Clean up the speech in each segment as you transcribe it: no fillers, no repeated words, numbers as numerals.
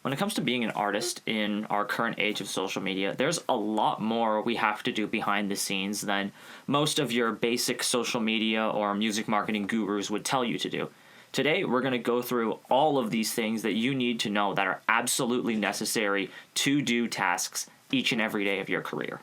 When it comes to being an artist in our current age of social media, there's a lot more we have to do behind the scenes than most of your basic social media or music marketing gurus would tell you to do. Today, we're going to go through all of these things that you need to know that are absolutely necessary to do tasks each and every day of your career.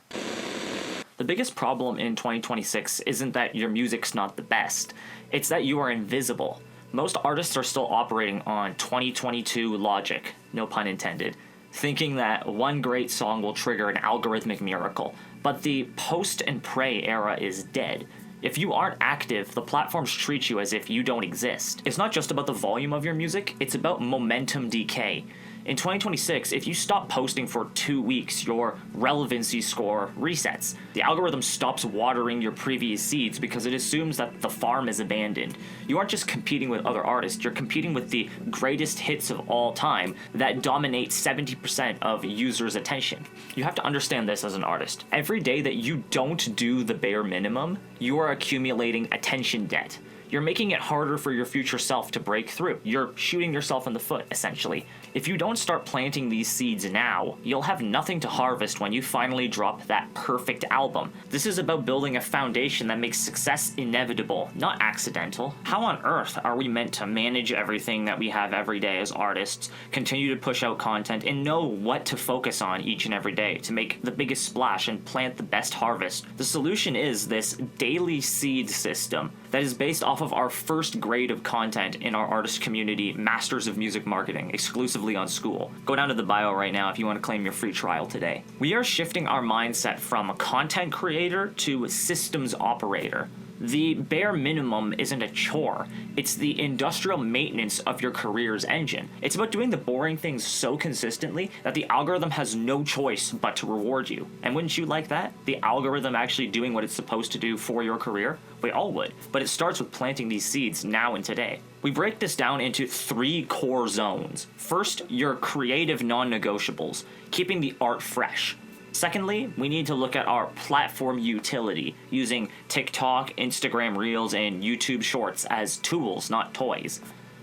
The biggest problem in 2026 isn't that your music's not the best, it's that you are invisible. Most artists are still operating on 2022 logic, no pun intended, thinking that one great song will trigger an algorithmic miracle. But the post and pray era is dead. If you aren't active, the platforms treat you as if you don't exist. It's not just about the volume of your music, it's about momentum decay. In 2026, if you stop posting for 2 weeks, your relevancy score resets. The algorithm stops watering your previous seeds because it assumes that the farm is abandoned. You aren't just competing with other artists, you're competing with the greatest hits of all time that dominate 70% of users' attention. You have to understand this as an artist. Every day that you don't do the bare minimum, you are accumulating attention debt. You're making it harder for your future self to break through. You're shooting yourself in the foot, essentially. If you don't start planting these seeds now, you'll have nothing to harvest when you finally drop that perfect album. This is about building a foundation that makes success inevitable, not accidental. How on earth are we meant to manage everything that we have every day as artists, continue to push out content, and know what to focus on each and every day to make the biggest splash and plant the best harvest? The solution is this daily seed system that is based off of our first grade of content in our artist community, Masters of Music Marketing, exclusively on School. Go down to the bio right now if you want to claim your free trial today. We are shifting our mindset from a content creator to a systems operator. The bare minimum isn't a chore, it's the industrial maintenance of your career's engine. It's about doing the boring things so consistently that the algorithm has no choice but to reward you. And wouldn't you like that? The algorithm actually doing what it's supposed to do for your career? We all would, but it starts with planting these seeds now and today. We break this down into 3 core zones. First, your creative non-negotiables, keeping the art fresh. Secondly, we need to look at our platform utility, using TikTok, Instagram Reels, and YouTube Shorts as tools, not toys.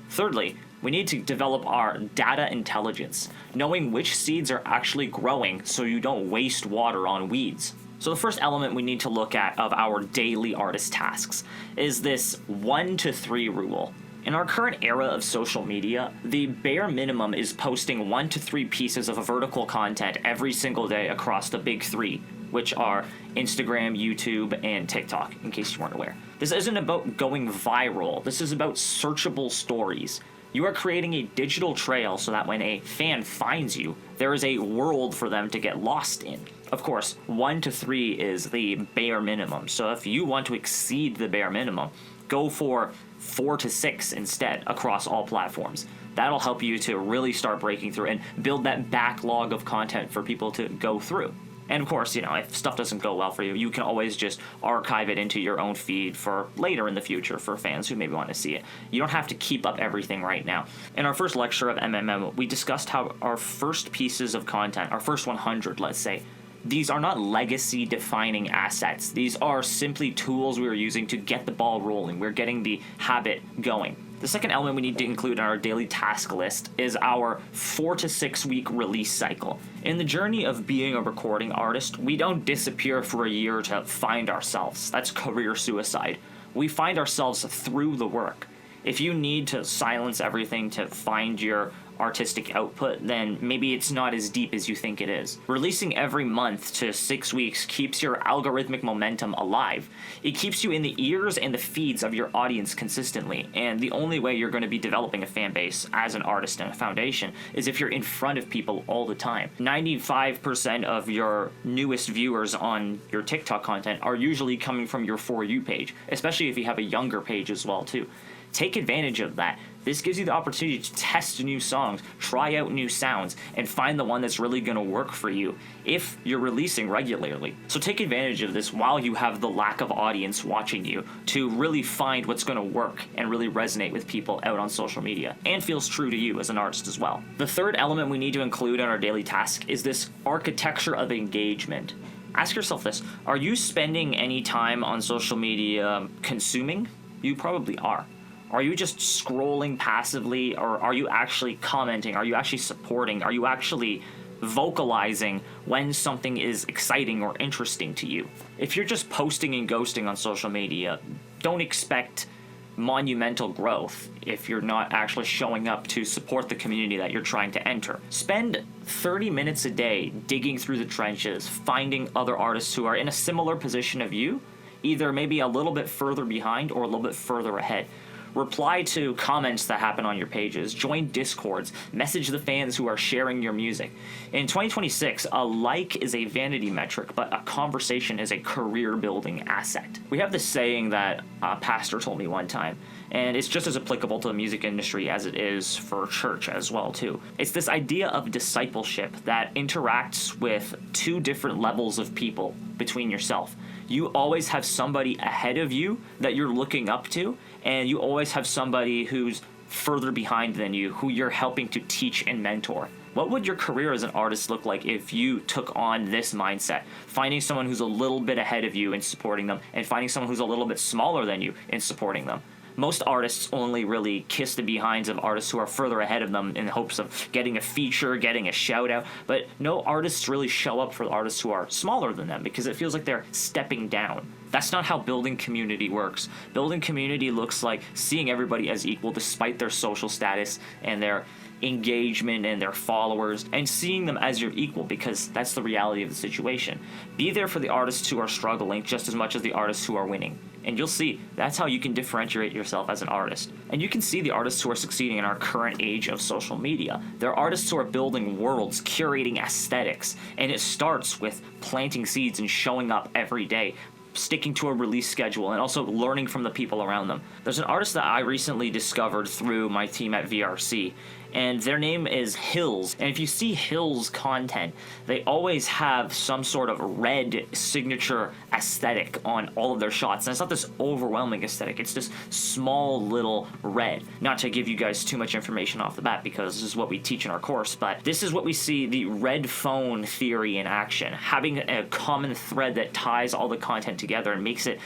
Thirdly, we need to develop our data intelligence, knowing which seeds are actually growing so you don't waste water on weeds. So the first element we need to look at of our daily artist tasks is this 1 to 3 rule. In our current era of social media, the bare minimum is posting 1 to 3 pieces of vertical content every single day across the big 3, which are Instagram, YouTube, and TikTok, in case you weren't aware. This isn't about going viral. This is about searchable stories. You are creating a digital trail so that when a fan finds you, there is a world for them to get lost in. Of course, 1 to 3 is the bare minimum, so if you want to exceed the bare minimum, go for 4 to 6 instead across all platforms. That'll help you to really start breaking through and build that backlog of content for people to go through. And of course, if stuff doesn't go well for you, you can always just archive it into your own feed for later in the future for fans who maybe want to see it. You don't have to keep up everything right now. In our first lecture of MMM, we discussed how our first pieces of content, our first 100, let's say, these are not legacy-defining assets. These are simply tools we are using to get the ball rolling. We're getting the habit going. The second element we need to include in our daily task list is our 4 to 6 week release cycle. In the journey of being a recording artist, we don't disappear for a year to find ourselves. That's career suicide. We find ourselves through the work. If you need to silence everything to find your artistic output, then maybe it's not as deep as you think it is. Releasing every month to 6 weeks keeps your algorithmic momentum alive. It keeps you in the ears and the feeds of your audience consistently, and the only way you're going to be developing a fan base as an artist and a foundation is if you're in front of people all the time. 95% of your newest viewers on your TikTok content are usually coming from your For You page, especially if you have a younger page as well too. Take advantage of that. This gives you the opportunity to test new songs, try out new sounds, and find the one that's really going to work for you if you're releasing regularly. So take advantage of this while you have the lack of audience watching you to really find what's going to work and really resonate with people out on social media and feels true to you as an artist as well. The third element we need to include in our daily task is this architecture of engagement. Ask yourself this: are you spending any time on social media consuming? You probably are. Are you just scrolling passively, or are you actually commenting? Are you actually supporting? Are you actually vocalizing when something is exciting or interesting to you? If you're just posting and ghosting on social media, don't expect monumental growth if you're not actually showing up to support the community that you're trying to enter. Spend 30 minutes a day digging through the trenches, finding other artists who are in a similar position of you, either maybe a little bit further behind or a little bit further ahead. Reply to comments that happen on your pages, join discords, message the fans who are sharing your music. In 2026, a like is a vanity metric, but a conversation is a career-building asset. We have this saying that a pastor told me one time, and it's just as applicable to the music industry as it is for church as well, too. It's this idea of discipleship that interacts with two different levels of people between yourself. You always have somebody ahead of you that you're looking up to, and you always have somebody who's further behind than you, who you're helping to teach and mentor. What would your career as an artist look like if you took on this mindset? Finding someone who's a little bit ahead of you and supporting them, and finding someone who's a little bit smaller than you and supporting them. Most artists only really kiss the behinds of artists who are further ahead of them in hopes of getting a feature, getting a shout out, but no artists really show up for artists who are smaller than them because it feels like they're stepping down. That's not how building community works. Building community looks like seeing everybody as equal despite their social status and their engagement and their followers, and seeing them as your equal because that's the reality of the situation. Be there for the artists who are struggling just as much as the artists who are winning. And you'll see that's how you can differentiate yourself as an artist. And you can see the artists who are succeeding in our current age of social media. They're artists who are building worlds, curating aesthetics, and it starts with planting seeds and showing up every day, sticking to a release schedule, and also learning from the people around them. There's an artist that I recently discovered through my team at VRC, and their name is Hills. And if you see Hills content, they always have some sort of red signature aesthetic on all of their shots. And it's not this overwhelming aesthetic, it's this small little red. Not to give you guys too much information off the bat because this is what we teach in our course, but this is what we see the red phone theory in action. Having a common thread that ties all the content together and makes it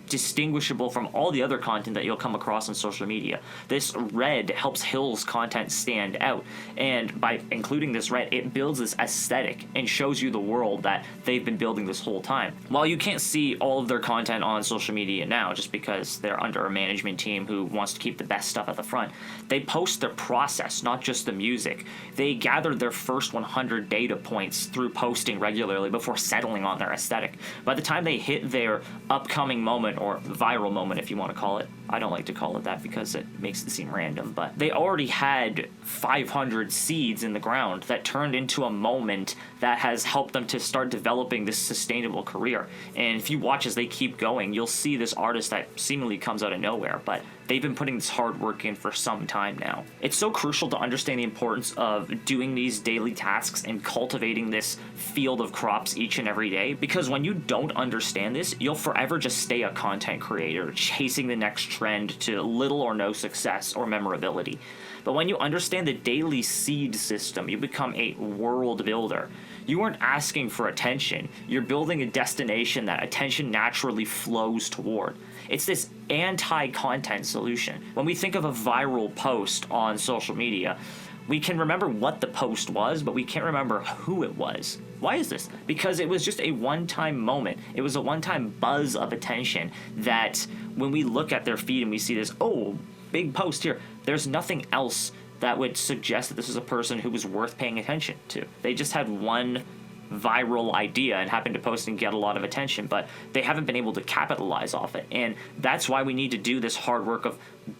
distinguishable from all the other content that you'll come across on social media. This red helps Hills content stand out, and by including this red, it builds this aesthetic and shows you the world that they've been building this whole time. While you can't see all of their content on social media now just because they're under a management team who wants to keep the best stuff at the front, they post their process, not just the music. They gathered their first 100 data points through posting regularly before settling on their aesthetic. By the time they hit their upcoming moment, or viral moment if you want to call it, I don't like to call it that because it makes it seem random, but they already had 500 seeds in the ground that turned into a moment that has helped them to start developing this sustainable career. And if you watch as they keep going, you'll see this artist that seemingly comes out of nowhere, but they've been putting this hard work in for some time now. It's so crucial to understand the importance of doing these daily tasks and cultivating this field of crops each and every day, because when you don't understand this, you'll forever just stay a content creator, chasing the next trend to little or no success or memorability. But when you understand the daily seed system, you become a world builder. You aren't asking for attention, you're building a destination that attention naturally flows toward. It's this anti-content solution. When we think of a viral post on social media, we can remember what the post was, but we can't remember who it was. Why is this? Because it was just a one-time moment. It was a one-time buzz of attention that when we look at their feed and we see this, oh, big post here, there's nothing else that would suggest that this is a person who was worth paying attention to. They just had one viral idea and happened to post and get a lot of attention, but they haven't been able to capitalize off it. And that's why we need to do this hard work of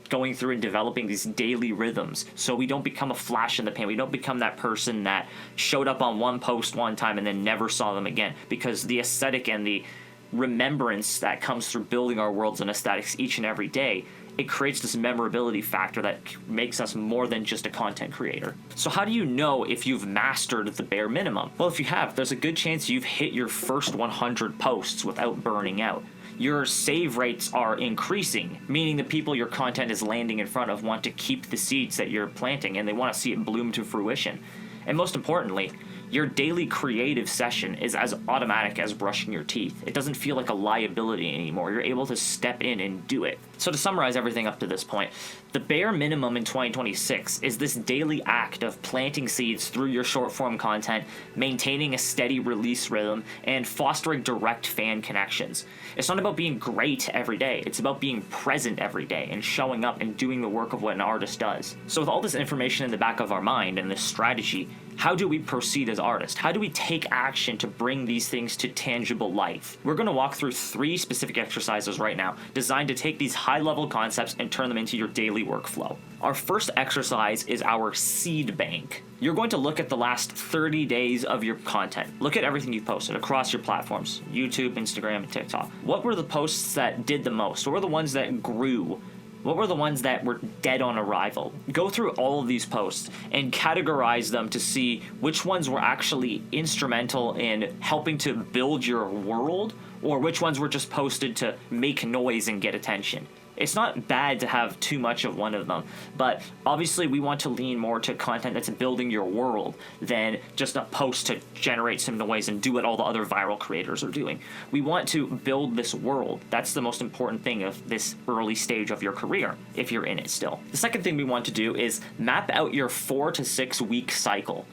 going through and developing these daily rhythms so we don't become a flash in the pan. We don't become that person that showed up on one post one time and then never saw them again, because the aesthetic and the remembrance that comes through building our worlds and aesthetics each and every day, it creates this memorability factor that makes us more than just a content creator. So how do you know if you've mastered the bare minimum? Well, if you have, there's a good chance you've hit your first 100 posts without burning out. Your save rates are increasing, meaning the people your content is landing in front of want to keep the seeds that you're planting and they want to see it bloom to fruition. And most importantly, Your daily creative session is as automatic as brushing your teeth. It doesn't feel like a liability anymore. You're able to step in and do it. So to summarize everything up to this point, the bare minimum in 2026 is this daily act of planting seeds through your short form content, maintaining a steady release rhythm, and fostering direct fan connections. It's not about being great every day. It's about being present every day and showing up and doing the work of what an artist does. So with all this information in the back of our mind and this strategy, how do we proceed as artists? How do we take action to bring these things to tangible life? We're going to walk through 3 specific exercises right now designed to take these high-level concepts and turn them into your daily workflow. Our first exercise is our seed bank. You're going to look at the last 30 days of your content. Look at everything you've posted across your platforms, YouTube, Instagram, and TikTok. What were the posts that did the most? What were the ones that grew? What were the ones that were dead on arrival? Go through all of these posts and categorize them to see which ones were actually instrumental in helping to build your world, or which ones were just posted to make noise and get attention. It's not bad to have too much of one of them, but obviously we want to lean more to content that's building your world than just a post to generate some noise and do what all the other viral creators are doing. We want to build this world. That's the most important thing of this early stage of your career, if you're in it still. The second thing we want to do is map out your 4 to 6 week cycle.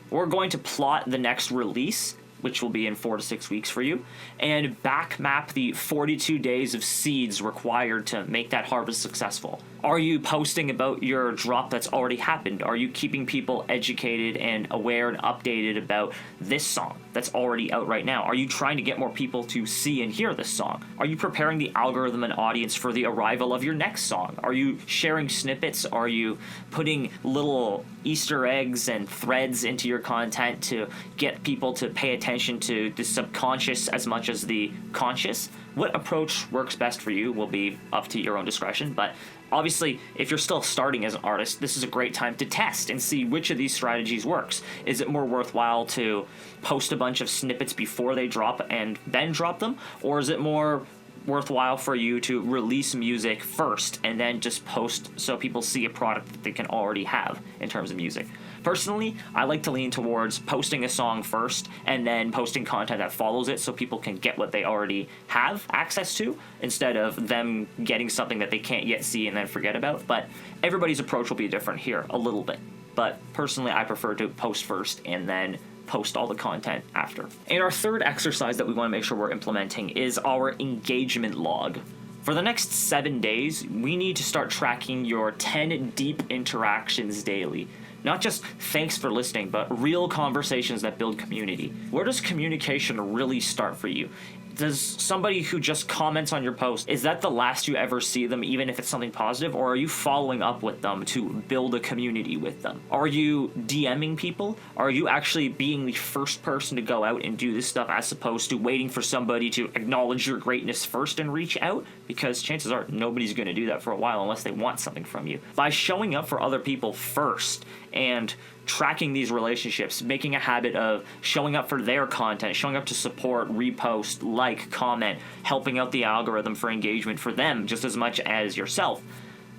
We're going to plot the next release, which will be in 4 to 6 weeks for you, and back map the 42 days of seeds required to make that harvest successful. Are you posting about your drop that's already happened? Are you keeping people educated and aware and updated about this song that's already out right now? Are you trying to get more people to see and hear this song? Are you preparing the algorithm and audience for the arrival of your next song? Are you sharing snippets? Are you putting little Easter eggs and threads into your content to get people to pay attention to the subconscious as much as the conscious? What approach works best for you will be up to your own discretion, but obviously, if you're still starting as an artist, this is a great time to test and see which of these strategies works. Is it more worthwhile to post a bunch of snippets before they drop and then drop them? Or is it more worthwhile for you to release music first and then just post so people see a product that they can already have in terms of music? Personally, I like to lean towards posting a song first and then posting content that follows it so people can get what they already have access to instead of them getting something that they can't yet see and then forget about. But everybody's approach will be different here a little bit. But personally, I prefer to post first and then post all the content after. And our third exercise that we want to make sure we're implementing is our engagement log. For the next 7 days, we need to start tracking your 10 deep interactions daily. Not just thanks for listening, but real conversations that build community. Where does communication really start for you? Does somebody who just comments on your post, is that the last you ever see them, even if it's something positive, or are you following up with them to build a community with them? Are you DMing people? Are you actually being the first person to go out and do this stuff as opposed to waiting for somebody to acknowledge your greatness first and reach out? Because chances are nobody's going to do that for a while unless they want something from you. By showing up for other people first and tracking these relationships, making a habit of showing up for their content, showing up to support, repost, like, comment, helping out the algorithm for engagement for them just as much as yourself.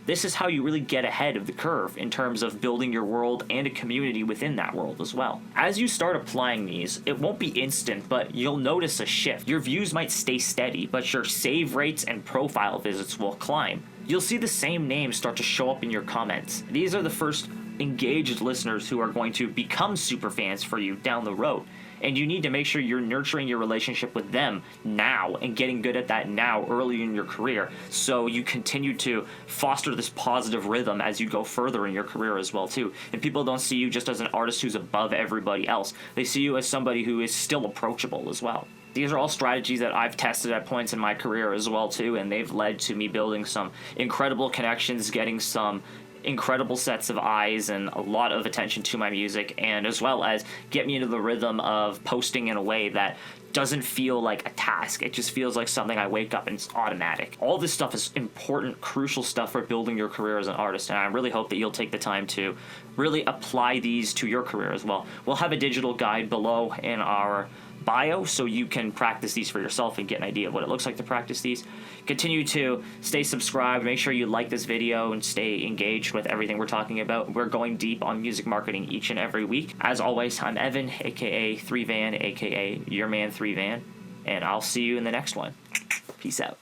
This is how you really get ahead of the curve in terms of building your world and a community within that world as well. As you start applying these, it won't be instant, but you'll notice a shift. Your views might stay steady, but your save rates and profile visits will climb. You'll see the same names start to show up in your comments. These are the first engaged listeners who are going to become super fans for you down the road. And you need to make sure you're nurturing your relationship with them now and getting good at that now early in your career so you continue to foster this positive rhythm as you go further in your career as well too. And people don't see you just as an artist who's above everybody else. They see you as somebody who is still approachable as well. These are all strategies that I've tested at points in my career as well too, and they've led to me building some incredible connections, getting some incredible sets of eyes and a lot of attention to my music, and as well as get me into the rhythm of posting in a way that doesn't feel like a task. It just feels like something I wake up and it's automatic. All this stuff is important, crucial stuff for building your career as an artist, and I really hope that you'll take the time to really apply these to your career as well. We'll have a digital guide below in our bio so you can practice these for yourself and get an idea of what it looks like to practice these. Continue to stay subscribed. Make sure you like this video and stay engaged with everything we're talking about. We're going deep on music marketing each and every week. As always, I'm Evan, aka 3Van, aka your man 3Van, and I'll see you in the next one. Peace out.